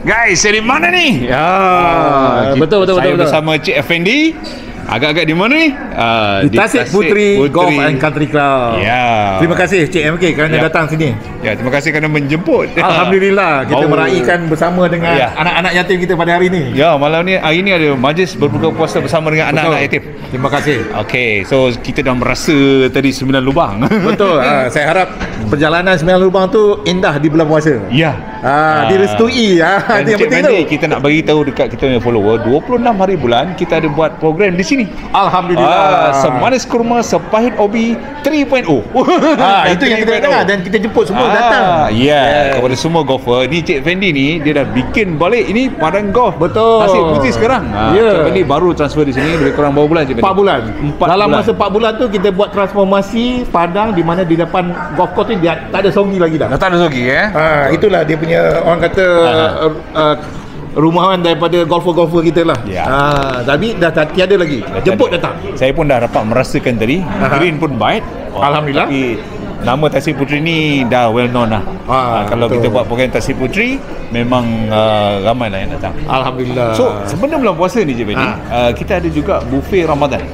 Guys, saya di mana ni? Betul. Saya bersama Cik Effendi. Agak-agak di mana ni? Di Tasik Puteri Golf and Country Club. Ya. Terima kasih Cik MK kerana datang sini. Ya, terima kasih kerana menjemput. Alhamdulillah kita meraihkan bersama dengan anak-anak yatim kita pada hari ini. Ya, malam ni hari ni ada majlis berbuka puasa bersama dengan anak-anak yatim. Terima kasih. Okey, so kita dah merasa tadi 9 lubang. Betul. Saya harap perjalanan 9 lubang tu indah di bulan puasa. Ya. Direstui. Itu yang penting tu. Kita nak bagi tahu dekat kita punya follower, 26 hari bulan kita ada buat program di sini. Alhamdulillah. Semanis kurma, sepahit obi 3.0. Itu yang kita dengar dan kita jemput semua datang. Kepada semua golfer ni, Cik Fendi ni dia dah bikin balik ini padang golf. Betul. Tasik Puteri sekarang. Cik Fendi baru transfer di sini lebih kurang berapa bulan Cik Fendi? 4 bulan. Dalam masa 4 bulan tu kita buat transformasi padang di mana di depan golf course ni dia tak ada sogi lagi dah. Tak ada sogi itulah dia punya orang kata rumahan daripada golfer-golfer kita lah. Tapi dah tiada lagi. Jemput datang. Saya pun dah dapat merasakan tadi. Green pun baik. Alhamdulillah. Tapi nama Tasik Puteri ni dah well known lah. Kalau kita buat program Tasik Puteri, memang ramai lah yang datang. Alhamdulillah. So sebelum bulan puasa ni je Benny, kita ada juga buffet Ramadan.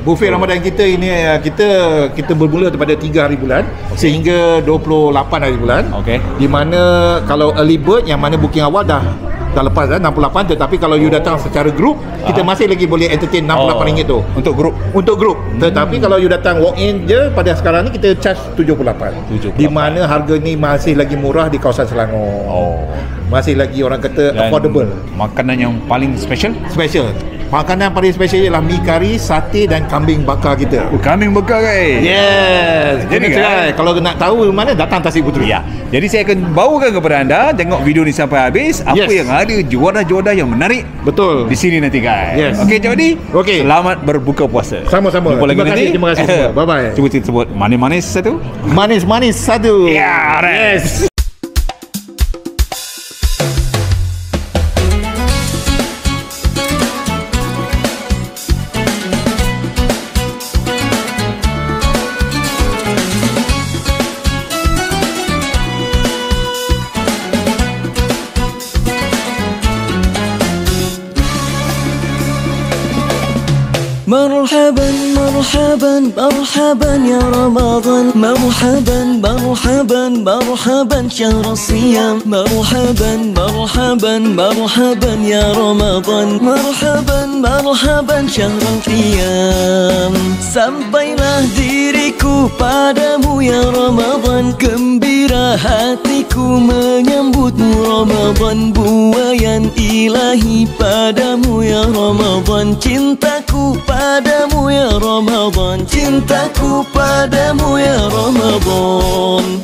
Buffet Ramadan kita ini kita bermula daripada 3 hari bulan sehingga 28 hari bulan. Di mana kalau early bird yang mana booking awal dah lepas 68, tetapi kalau you datang secara grup kita masih lagi boleh entertain RM68 tu untuk grup. Tetapi kalau you datang walk in je pada sekarang ni kita charge 78. Di mana harga ni masih lagi murah di kawasan Selangor. Masih lagi orang kata affordable. Makanan yang paling special? Makanan paling special ialah mi kari, sate dan kambing bakar kita. Kambing bakar guys. Yes. Jadi kalau nak tahu mana, datang Tasik Puteri. Jadi saya akan bawakan kepada anda, tengok video ni sampai habis, apa yang ada juara-juara yang menarik. Betul. Di sini nanti guys. Okey Cik Odi. Selamat berbuka puasa. Sama-sama. Terima kasih semua. Bye bye. Cuba kita sebut manis-manis satu. Manis-manis satu. Yes. مرحبا مرحبا مرحبا يا رمضان مرحبا مرحبا مرحبا شهر الصيام مرحبا مرحبا مرحبا يا رمضان مرحبا مرحبا شهر القيام sampailah diriku padamu ya Ramadan gembira hatiku menyambutmu Ramadan buayan ilahi padamu ya Ramadan cintaku padamu ya Ramadan cintaku padamu ya Ramadan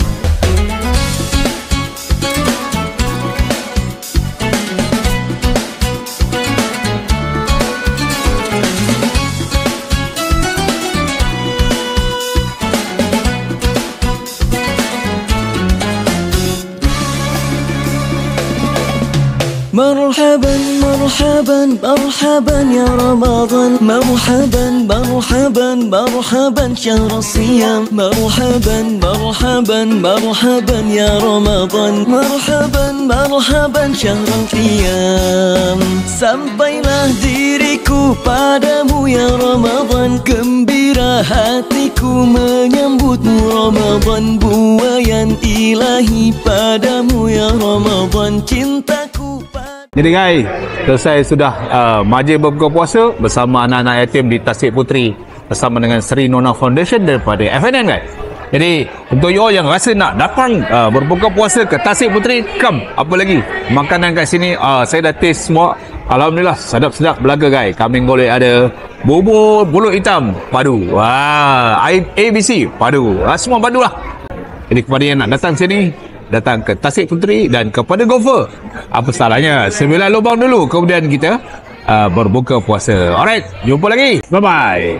مرحبا مرحبا مرحبا يا رمضان مرحبا مرحبا مرحبا شهر الصيام مرحبا مرحبا مرحبا يا رمضان مرحبا مرحبا شهر القيام sampailah diriku padamu ya Ramadan gembira hatiku menyambutmu Ramadan buayan ilahi padamu ya Ramadan cintaku. Jadi guys, selesai sudah majlis berbuka puasa bersama anak-anak yatim di Tasik Puteri bersama dengan Sri Nona Foundation daripada FNN guys. Jadi untuk you all yang rasa nak datang berbuka puasa ke Tasik Puteri, come. Apa lagi? Makanan kat sini saya dah taste semua. Alhamdulillah sedap-sedap belaga guys. Kambing golek ada, bubur pulut hitam padu. ABC padu. Semua padu lah. Jadi kepada yang nak datang sini, datang ke Tasik Puteri dan kepada golfer, apa salahnya 9 lubang dulu kemudian kita berbuka puasa. Alright, jumpa lagi. Bye bye.